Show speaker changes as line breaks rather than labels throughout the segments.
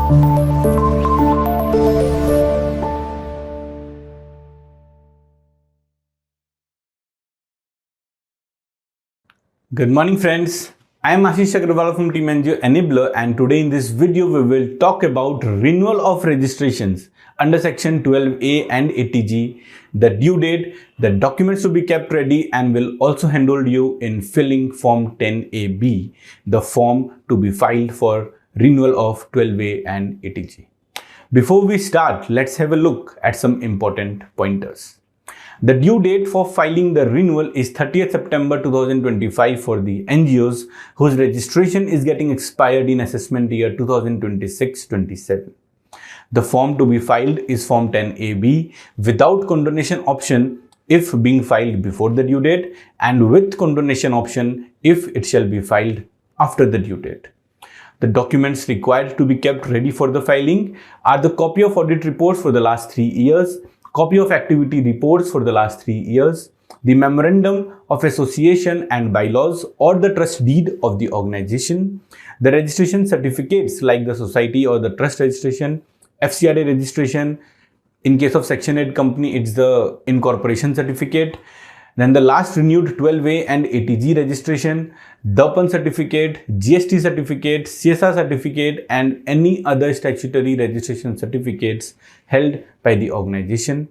Good morning friends, I am Ashish Agrawal from Team NGOenabler, and today in this video we will talk about renewal of registrations under section 12A and 80G, the due date, the documents to be kept ready, and will also handle you in filling form 10AB, the form to be filed for renewal of 12A and 80G. Before we start, let's have a look at some important pointers. The due date for filing the renewal is 30th September 2025 for the NGOs whose registration is getting expired in assessment year 2026-27. The form to be filed is form 10AB without condonation option if being filed before the due date, and with condonation option if it shall be filed after the due date. The documents required to be kept ready for the filing are the copy of audit reports for the last 3 years, copy of activity reports for the last 3 years, the memorandum of association and bylaws or the trust deed of the organization, the registration certificates like the society or the trust registration, FCRA registration. In case of Section 8 company, it's the incorporation certificate. Then the last renewed 12A and 80G registration, DAPAN certificate, GST certificate, CSR certificate, and any other statutory registration certificates held by the organization,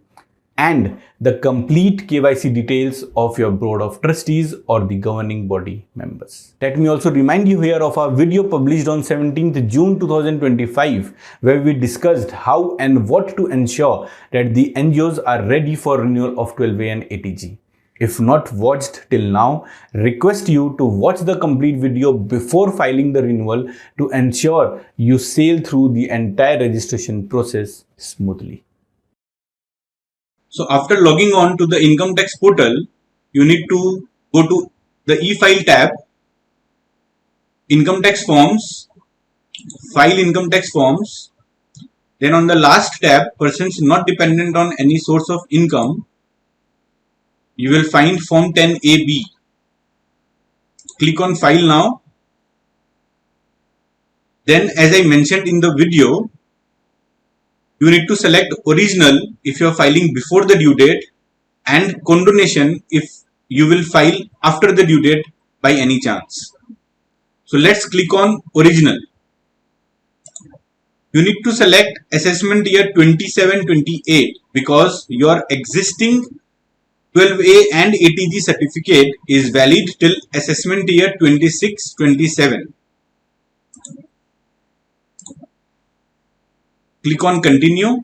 and the complete KYC details of your board of trustees or the governing body members. Let me also remind you here of our video published on 17th June 2025, where we discussed how and what to ensure that the NGOs are ready for renewal of 12A and 80G. If not watched till now, request you to watch the complete video before filing the renewal to ensure you sail through the entire registration process smoothly.
So after logging on to the income tax portal, you need to go to the e-file tab, income tax forms, file income tax forms. Then on the last tab, persons not dependent on any source of income, you will find form 10AB. Click on file now. Then, as I mentioned in the video, you need to select original if you are filing before the due date, and condonation if you will file after the due date by any chance. So let's click on original. You need to select assessment year 27-28 because your existing 12A and 80G certificate is valid till assessment year 26-27. Click on continue.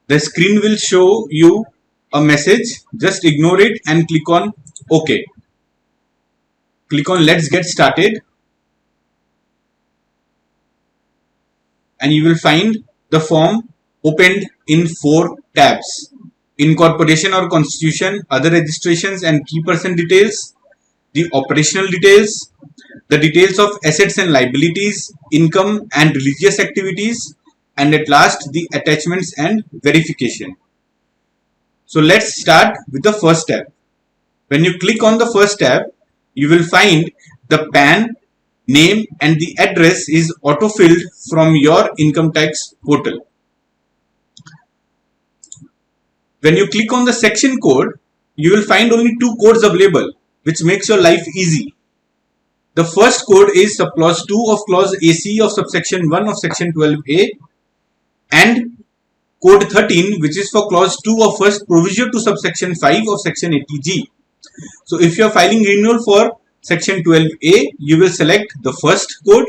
The screen will show you a message. Just ignore it and click on OK. Click on let's get started. And you will find the form opened in 4 tabs. Incorporation or constitution, other registrations and key person details, the operational details, the details of assets and liabilities, income and religious activities, and at last the attachments and verification. So let's start with the first tab. When you click on the first tab, you will find the PAN, name and the address is auto-filled from your income tax portal. When you click on the section code, you will find only 2 codes available, which makes your life easy. The first code is clause 2 of clause AC of subsection 1 of section 12A, and code 13, which is for clause 2 of first provision to subsection 5 of section 80G. So if you are filing renewal for section 12A, you will select the first code.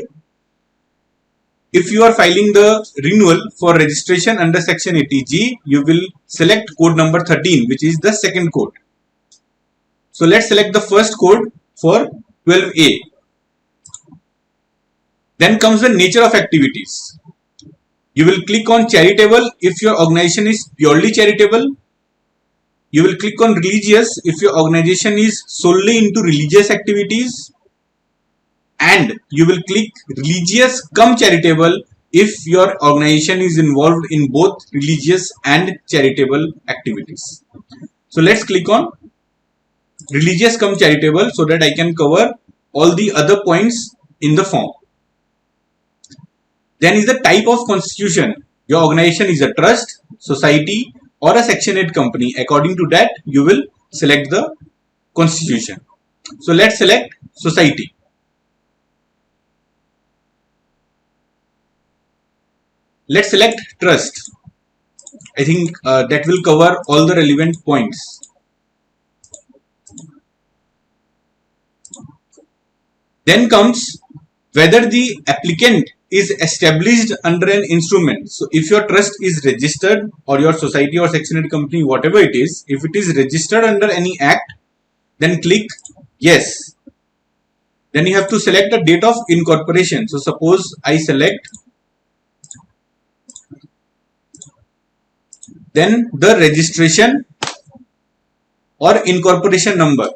If you are filing the renewal for registration under section 80G, you will select code number 13, which is the second code. So let's select the first code for 12A. Then comes the nature of activities. You will click on charitable if your organization is purely charitable. You will click on religious if your organization is solely into religious activities. And you will click religious cum charitable if your organization is involved in both religious and charitable activities. So let's click on religious cum charitable so that I can cover all the other points in the form. Then is the type of constitution. Your organization is a trust, society, or a Section 8 company. According to that, you will select the constitution. So let's select society. Let's select trust. I think that will cover all the relevant points. Then comes whether the applicant is established under an instrument. So if your trust is registered, or your society or Section 8 company, whatever it is, if it is registered under any act, then click yes. Then you have to select the date of incorporation. So suppose I select, then the registration or incorporation number.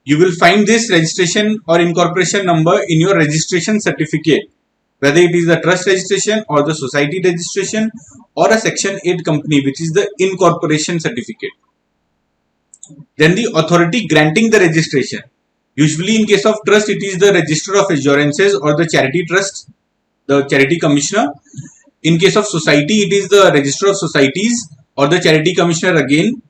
You will find this registration or incorporation number in your registration certificate, whether it is the trust registration or the society registration or a Section 8 company, which is the incorporation certificate. Then the authority granting the registration. Usually in case of trust, it is the Register of Assurances or the charity trust, the charity commissioner. In case of society, it is the Register of Societies or the charity commissioner again.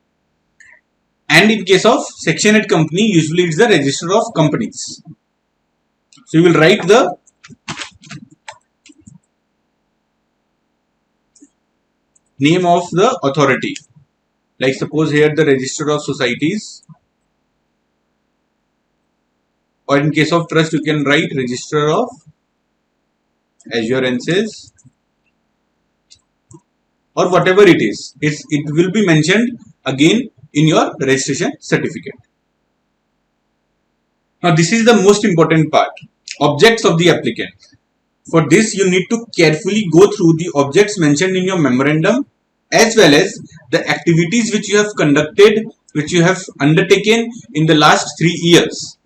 And in case of Section 8 company, usually it's the Register of Companies. So you will write the name of the authority. Like suppose here the Register of Societies, or in case of trust you can write Register of Assurances, or whatever it is. It will be mentioned again in your registration certificate. Now this is the most important part, objects of the applicant. For this you need to carefully go through the objects mentioned in your memorandum, as well as the activities which you have conducted, which you have undertaken in the last 3 years.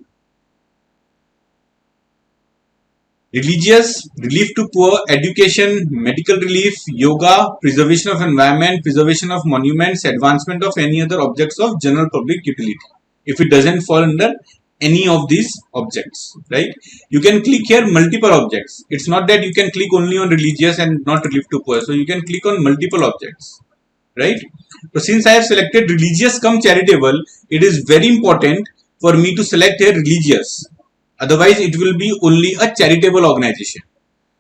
Religious, relief to poor, education, medical relief, yoga, preservation of environment, preservation of monuments, advancement of any other objects of general public utility. If it doesn't fall under any of these objects, right? You can click here multiple objects. It's not that you can click only on religious and not relief to poor. So you can click on multiple objects, right? So since I have selected religious cum charitable, it is very important for me to select here religious. Otherwise, it will be only a charitable organization.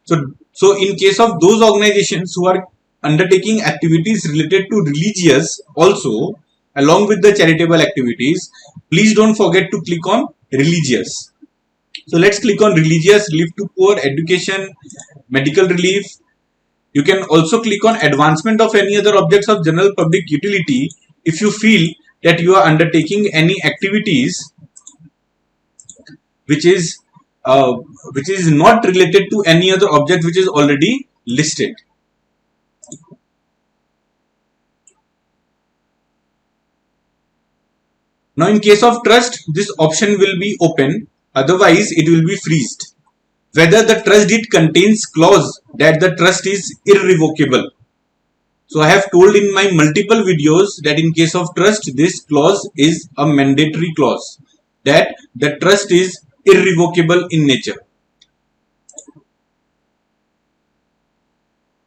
So in case of those organizations who are undertaking activities related to religious also, along with the charitable activities, please don't forget to click on religious. So let's click on religious, relief to poor, education, medical relief. You can also click on advancement of any other objects of general public utility if you feel that you are undertaking any activities which is not related to any other object which is already listed. Now in case of trust, this option will be open, otherwise it will be freezed. Whether the trust deed contains clause that the trust is irrevocable. So I have told in my multiple videos that in case of trust, this clause is a mandatory clause, that the trust is irrevocable in nature.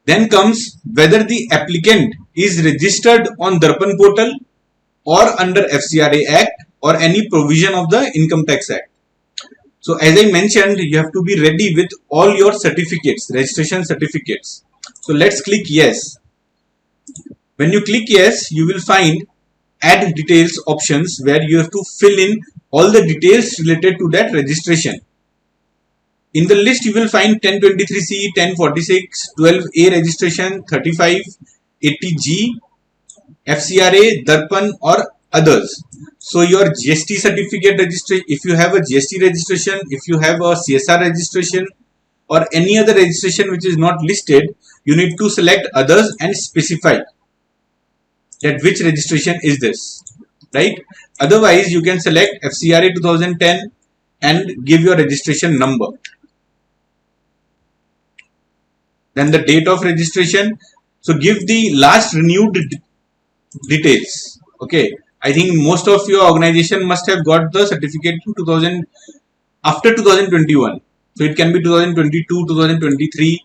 Then comes whether the applicant is registered on Darpan portal or under FCRA Act or any provision of the Income Tax Act. So as I mentioned, you have to be ready with all your certificates, registration certificates. So let's click yes. When you click yes, you will find add details options where you have to fill in all the details related to that registration. In the list, you will find 1023C, 1046, 12A registration, 35, 80G, FCRA, Darpan or others. So your GST certificate registration, if you have a GST registration, if you have a CSR registration or any other registration which is not listed, you need to select others and specify that which registration is this, right? Otherwise, you can select FCRA 2010 and give your registration number. Then the date of registration. So give the last renewed details. Okay, I think most of your organization must have got the certificate in after 2021. So it can be 2022, 2023.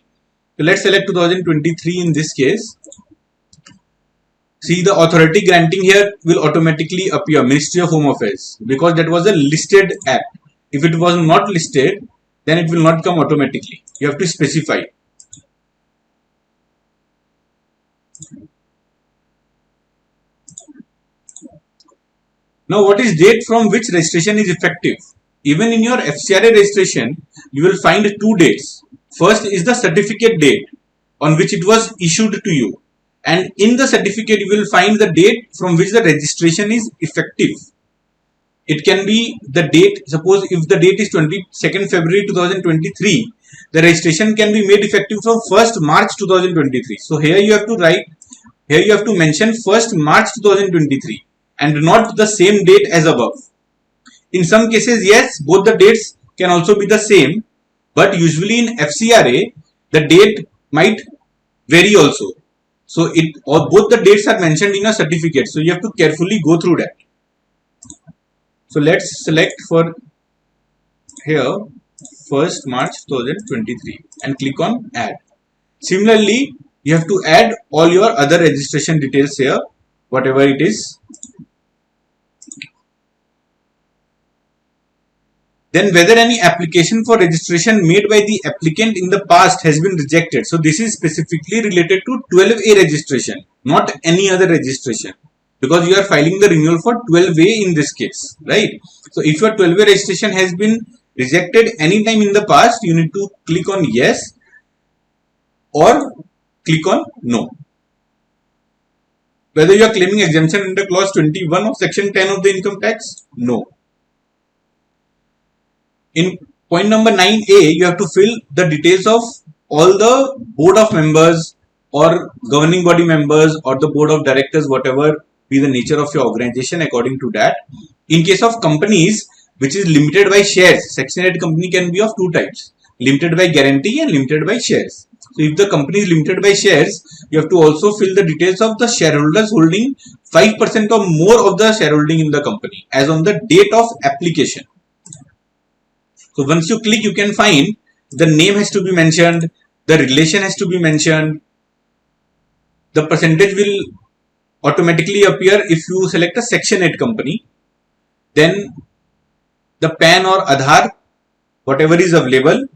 So let's select 2023 in this case. See, the authority granting here will automatically appear, Ministry of Home Affairs, because that was a listed act. If it was not listed, then it will not come automatically. You have to specify. Now, what is date from which registration is effective? Even in your FCRA registration, you will find two dates. First is the certificate date on which it was issued to you. And in the certificate, you will find the date from which the registration is effective. It can be the date, suppose if the date is 22nd February 2023, the registration can be made effective from 1st March 2023. So here you have to write, here you have to mention 1st March 2023 and not the same date as above. In some cases, yes, both the dates can also be the same, but usually in FCRA, the date might vary also. So both the dates are mentioned in a certificate. So you have to carefully go through that. So let's select for here 1st March 2023 and click on add. Similarly, you have to add all your other registration details here, whatever it is. Then whether any application for registration made by the applicant in the past has been rejected. So this is specifically related to 12A registration, not any other registration, because you are filing the renewal for 12A in this case, right? So if your 12A registration has been rejected anytime in the past, you need to click on yes or click on no. Whether you are claiming exemption under clause 21 of section 10 of the income tax, no. In point number 9A, you have to fill the details of all the board of members or governing body members or the board of directors, whatever be the nature of your organization according to that. In case of companies which is limited by shares, section 8 company can be of two types, limited by guarantee and limited by shares. So if the company is limited by shares, you have to also fill the details of the shareholders holding 5% or more of the shareholding in the company as on the date of application. So once you click, you can find the name has to be mentioned, the relation has to be mentioned, the percentage will automatically appear if you select a section 8 company. Then the PAN or Aadhaar, whatever is available.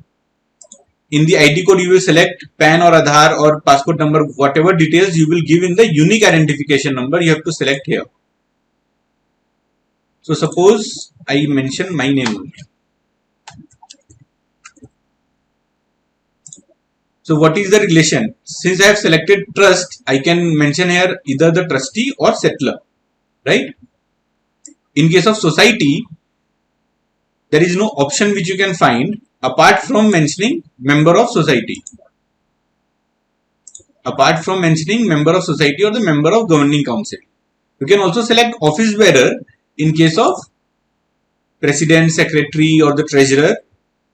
In the ID code, you will select PAN or Aadhaar or passport number, whatever details you will give in the unique identification number, you have to select here. So suppose I mention my name only. So what is the relation? Since I have selected trust, I can mention here either the trustee or settler, right? In case of society, there is no option which you can find apart from mentioning member of society. Apart from mentioning member of society or the member of governing council. You can also select office bearer in case of president, secretary or the treasurer.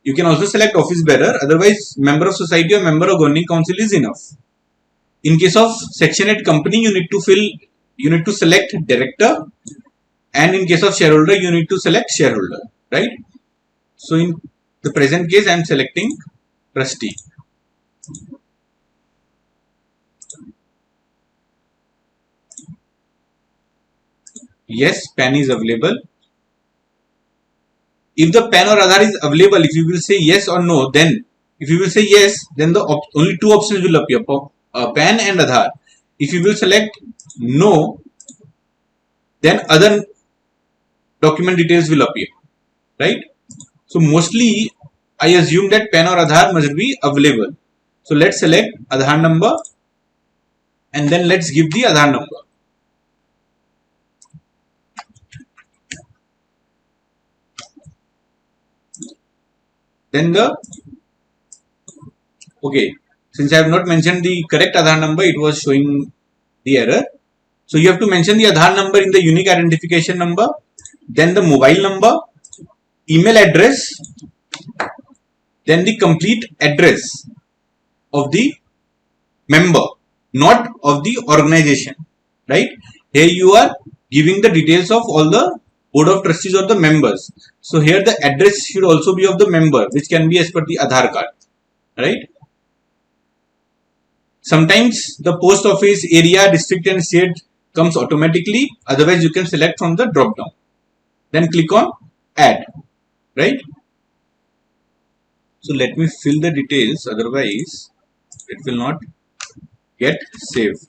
You can also select office bearer, otherwise member of society or member of governing council is enough. In case of section 8 company, you need to select director, and in case of shareholder, you need to select shareholder, right? So in the present case, I am selecting trustee. Yes, PAN is available. If the PAN or Aadhaar is available, if you will say yes or no, then if you will say yes, then the only two options will appear, PAN and Aadhaar. If you will select no, then other document details will appear, right? So mostly I assume that PAN or Aadhaar must be available. So let's select Aadhaar number and then let's give the Aadhaar number. Then since I have not mentioned the correct Aadhaar number, it was showing the error. So you have to mention the Aadhaar number in the unique identification number, then the mobile number, email address, then the complete address of the member, not of the organization, right? Here you are giving the details of all the board of trustees or the members. So here the address should also be of the member, which can be as per the Aadhaar card, right? Sometimes the post office area, district and state comes automatically. Otherwise, you can select from the drop down. Then click on add, right? So let me fill the details. Otherwise, it will not get saved.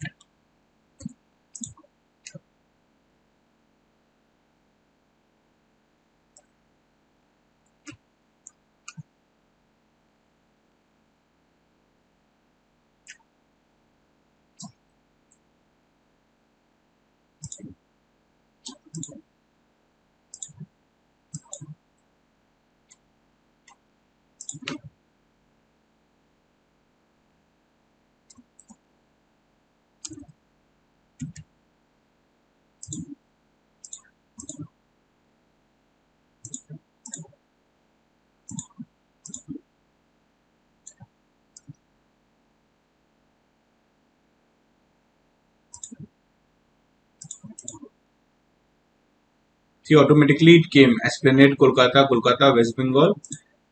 See, automatically it came Esplanade, Kolkata, Kolkata, West Bengal.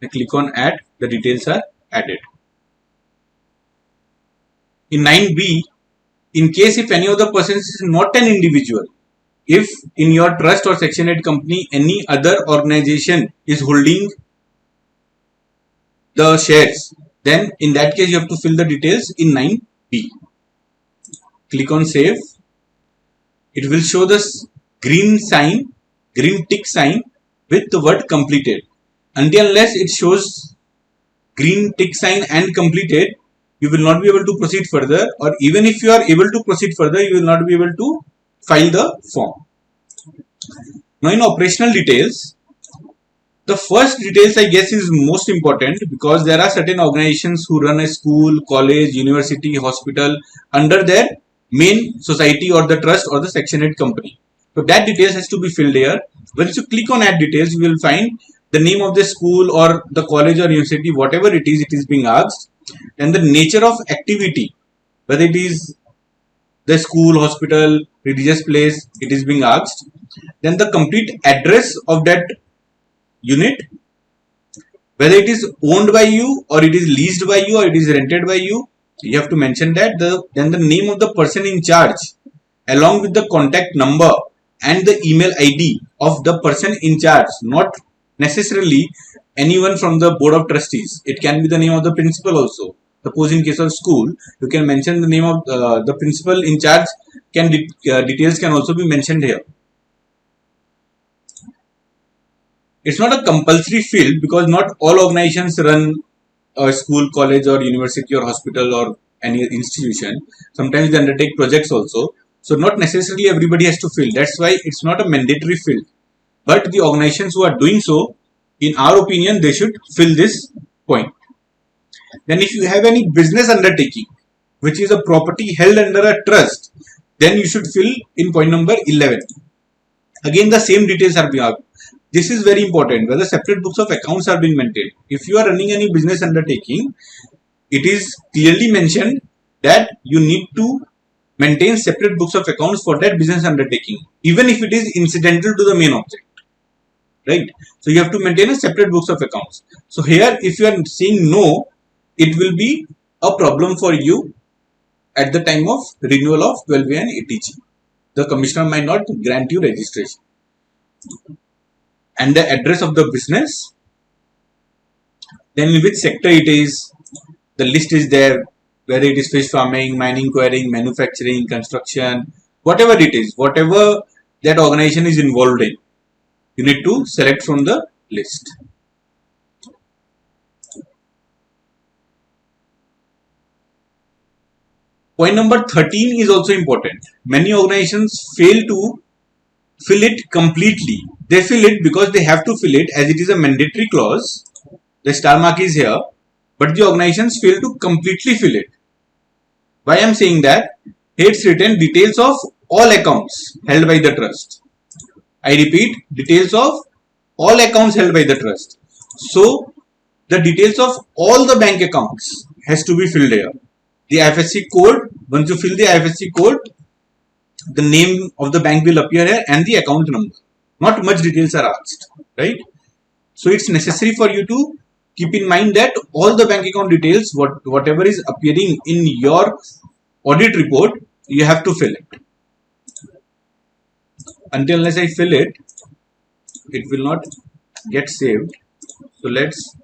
I click on add, the details are added. In 9B, in case if any of the persons is not an individual, if in your trust or section 8 company any other organization is holding the shares, then in that case you have to fill the details in 9B. Click on save. It will show this green sign, green tick sign with the word completed. Until unless it shows green tick sign and completed, you will not be able to proceed further, or even if you are able to proceed further, you will not be able to file the form. Now in operational details, the first details I guess is most important, because there are certain organizations who run a school, college, university, hospital under their main society or the trust or the section 8 company. So that details has to be filled here. Once you click on add details, you will find the name of the school or the college or university, whatever it is being asked, and the nature of activity, whether it is the school, hospital, religious place, it is being asked. Then the complete address of that unit, whether it is owned by you or it is leased by you or it is rented by you, you have to mention that. Then the name of the person in charge along with the contact number and the email ID of the person in charge, not necessarily anyone from the board of trustees. It can be the name of the principal also. Suppose in case of school, you can mention the name of the principal in charge. Details can also be mentioned here. It's not a compulsory field, because not all organizations run a school, college or university or hospital or any institution. Sometimes they undertake projects also. So not necessarily everybody has to fill. That's why it's not a mandatory field. But the organizations who are doing so, in our opinion, they should fill this point. Then if you have any business undertaking, which is a property held under a trust, then you should fill in point number 11. Again, the same details are being asked. This is very important, whether separate books of accounts are being maintained. If you are running any business undertaking, it is clearly mentioned that you need to maintain separate books of accounts for that business undertaking, even if it is incidental to the main object, right? So you have to maintain a separate books of accounts. So here, if you are saying no, it will be a problem for you at the time of renewal of 12A and 80G. The commissioner might not grant you registration. And the address of the business, then in which sector it is, the list is there, whether it is fish farming, mining, quarrying, manufacturing, construction, whatever it is, whatever that organization is involved in, you need to select from the list. Point number 13 is also important. Many organizations fail to fill it completely. They fill it because they have to fill it, as it is a mandatory clause. The star mark is here, but the organizations fail to completely fill it. Why I am saying that? Here it's written details of all accounts held by the trust. I repeat, details of all accounts held by the trust. So the details of all the bank accounts has to be filled here. The IFSC code, once you fill the IFSC code, the name of the bank will appear here and the account number. not much details are asked, right? So it's necessary for you to keep in mind that all the bank account details, whatever is appearing in your audit report, you have to fill it. Until unless I fill it, it will not get saved. So let's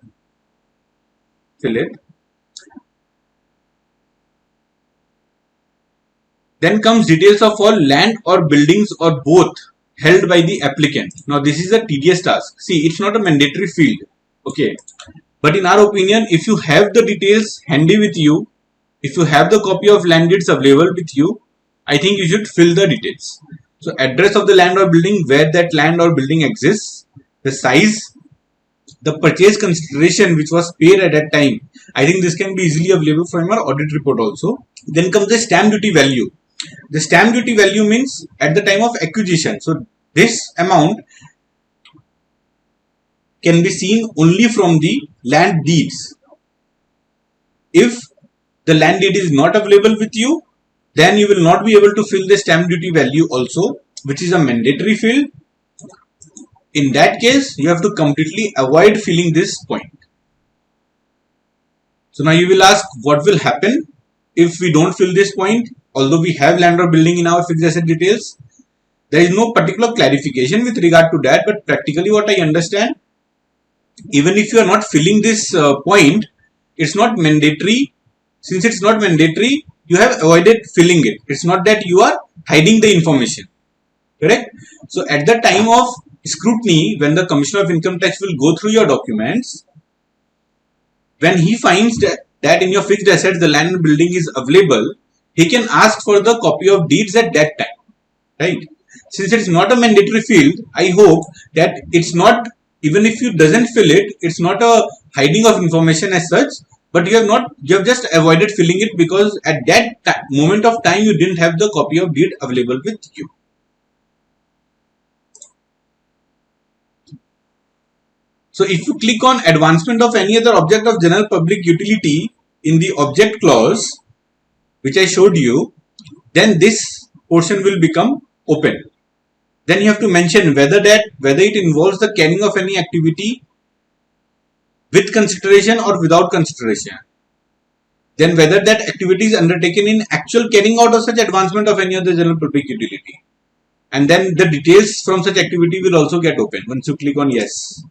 fill it. Then comes details of all land or buildings or both held by the applicant. Now this is a tedious task. See, it's not a mandatory field. Okay. But in our opinion, if you have the details handy with you, if you have the copy of land deeds available with you, I think you should fill the details. So address of the land or building, where that land or building exists, the size, the purchase consideration which was paid at that time. I think this can be easily available from our audit report also. Then comes the stamp duty value. The stamp duty value means at the time of acquisition. So this amount can be seen only from the land deeds. If the land deed is not available with you, then you will not be able to fill the stamp duty value also, which is a mandatory field. In that case, you have to completely avoid filling this point. So now you will ask, what will happen if we don't fill this point? Although we have land or building in our fixed asset details, there is no particular clarification with regard to that, but practically what I understand, even if you are not filling this point, it's not mandatory. Since it's not mandatory, you have avoided filling it. It's not that you are hiding the information. Correct? So at the time of scrutiny, when the Commissioner of Income Tax will go through your documents, when he finds that in your fixed assets the land and building is available, he can ask for the copy of deeds at that time. Right? Since it's not a mandatory field, I hope that it's not, even if you doesn't fill it, it's not a hiding of information as such, but you have just avoided filling it because at that moment of time you didn't have the copy of deed available with you. So if you click on advancement of any other object of general public utility in the object clause, which I showed you, then this portion will become open. Then you have to mention whether it involves the carrying of any activity with consideration or without consideration. Then whether that activity is undertaken in actual carrying out of such advancement of any other general public utility. And then the details from such activity will also get open once you click on yes.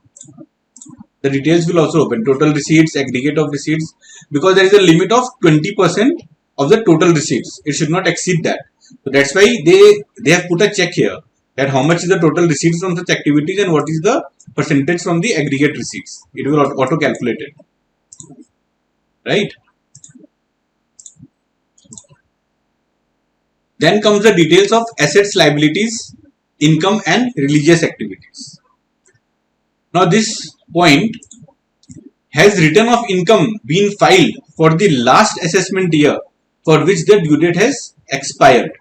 The details will also open, total receipts, aggregate of receipts, because there is a limit of 20% of the total receipts. It should not exceed that. So that's why they have put a check here, that how much is the total receipts from such activities and what is the percentage from the aggregate receipts. It will auto calculate it. Right? Then comes the details of assets, liabilities, income and religious activities. Now this point, has return of income been filed for the last assessment year for which the due date has expired?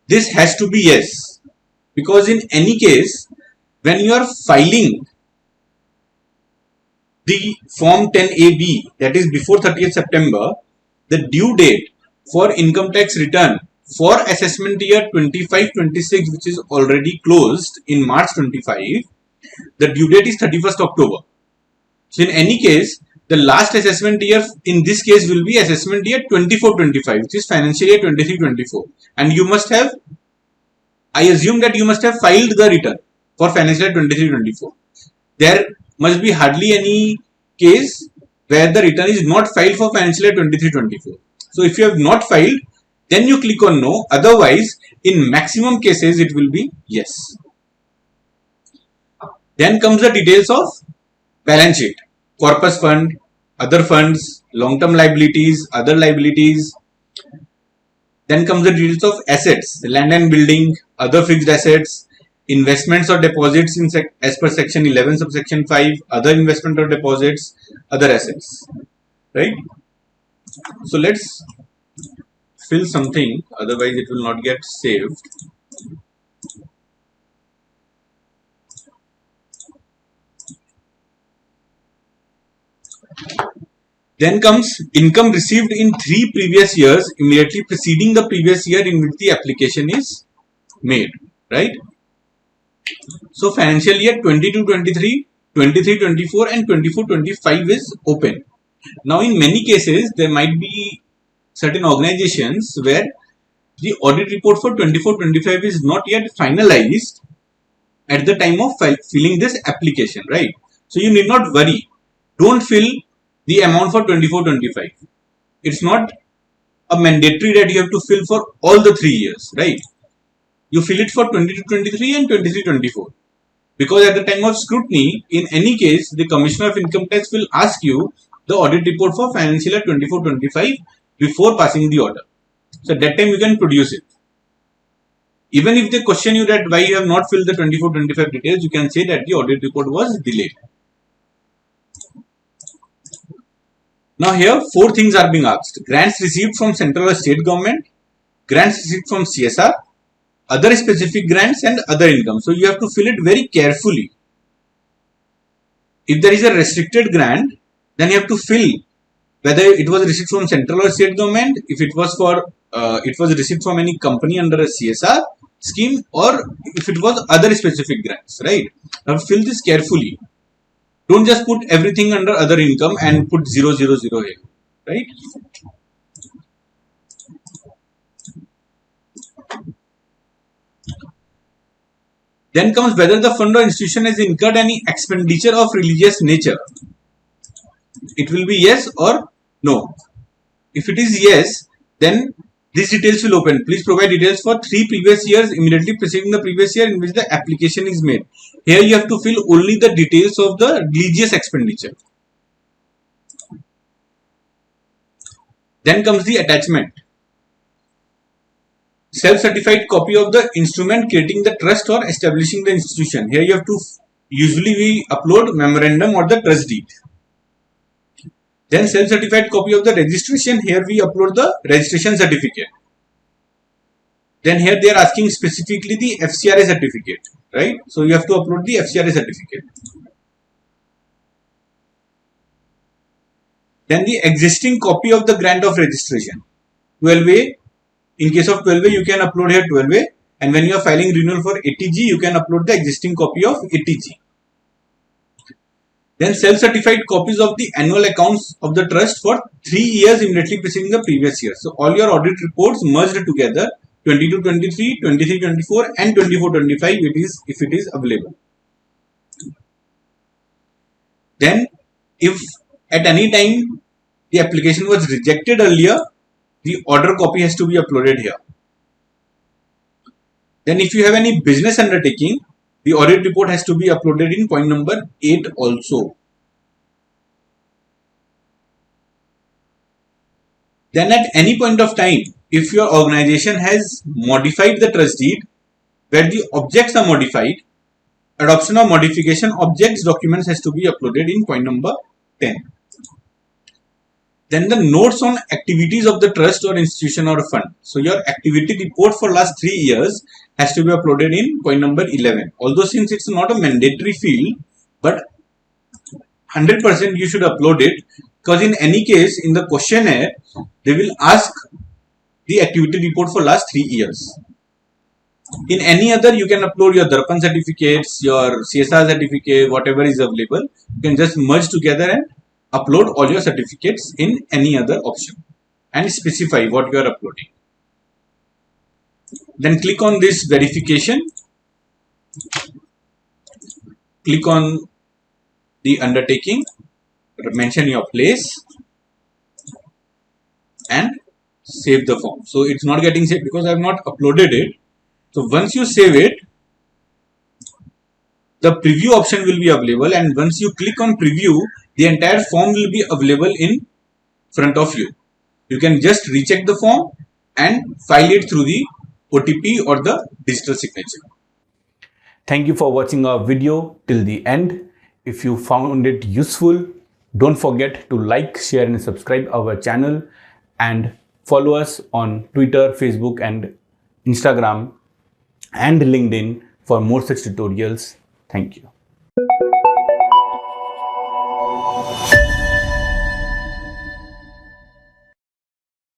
This has to be yes, because in any case, when you are filing the form 10AB, that is before 30th September, the due date for income tax return for assessment year 25-26, which is already closed in March 25, the due date is 31st October. So in any case, the last assessment year in this case will be assessment year 24-25, which is financial year 23-24. And you must have, I assume that you must have filed the return for financial year 23-24. There must be hardly any case where the return is not filed for financial year 23-24. So if you have not filed, then you click on no. Otherwise, in maximum cases, it will be yes. Then comes the details of balance sheet, corpus fund, other funds, long-term liabilities, other liabilities. Then comes the details of assets, land and building, other fixed assets, investments or deposits as per section 11 subsection 5, other investment or deposits, other assets. Right? So let's fill something, otherwise it will not get saved. Then comes income received in 3 previous years immediately preceding the previous year in which the application is made. Right? So financial year 22-23, 23-24 and 24-25 is open. Now in many cases there might be certain organizations where the audit report for 24-25 is not yet finalized at the time of filling this application, right? So you need not worry. Don't fill the amount for 24-25. It's not a mandatory that you have to fill for all the 3 years, right? You fill it for 22-23 and 23-24. Because at the time of scrutiny, in any case, the Commissioner of Income Tax will ask you the audit report for financial year 24-25 before passing the order. So at that time you can produce it. Even if they question you that why you have not filled the 24-25 details, you can say that the audit report was delayed. Now here 4 things are being asked. Grants received from central or state government, grants received from CSR, other specific grants and other income. So you have to fill it very carefully. If there is a restricted grant, then you have to fill whether it was received from central or state government, if it was for it was received from any company under a CSR scheme, or if it was other specific grants, right? Now fill this carefully. Don't just put everything under other income and put 000 here, right? Then comes whether the fund or institution has incurred any expenditure of religious nature. It will be yes or no. If it is yes, then these details will open. Please provide details for 3 previous years immediately preceding the previous year in which the application is made. Here you have to fill only the details of the religious expenditure. Then comes the attachment. Self-certified copy of the instrument creating the trust or establishing the institution. Here you have to usually we upload memorandum or the trust deed. Then self-certified copy of the registration. Here we upload the registration certificate. Then here they are asking specifically the FCRA certificate, right? So you have to upload the FCRA certificate. Then the existing copy of the grant of registration. 12A. In case of 12A, you can upload here 12A. And when you are filing renewal for 80G, you can upload the existing copy of 80G. Then self-certified copies of the annual accounts of the trust for 3 years immediately preceding the previous year. So all your audit reports merged together, 22-23, 23-24 and 24-25 if it is available. Then if at any time the application was rejected earlier, the order copy has to be uploaded here. Then if you have any business undertaking, the audit report has to be uploaded in point number 8 also. Then at any point of time, if your organization has modified the trust deed, where the objects are modified, adoption or modification objects documents has to be uploaded in point number 10. Then the notes on activities of the trust or institution or fund. So your activity report for last 3 years has to be uploaded in point number 11. Although since it's not a mandatory field, but 100% you should upload it, because in any case in the questionnaire they will ask the activity report for last 3 years. In any other you can upload your Darpan certificates, your CSR certificate, whatever is available. You can just merge together and upload all your certificates in any other option and specify what you are uploading. Then click on this verification. Click on the undertaking, mention your place and save the form. So it's not getting saved because I have not uploaded it. So once you save it, the preview option will be available, and once you click on preview, the entire form will be available in front of you. You can just recheck the form and file it through the OTP or the digital signature.
Thank you for watching our video till the end. If you found it useful, don't forget to like, share and subscribe our channel, and follow us on Twitter, Facebook and Instagram and LinkedIn for more such tutorials. Thank you.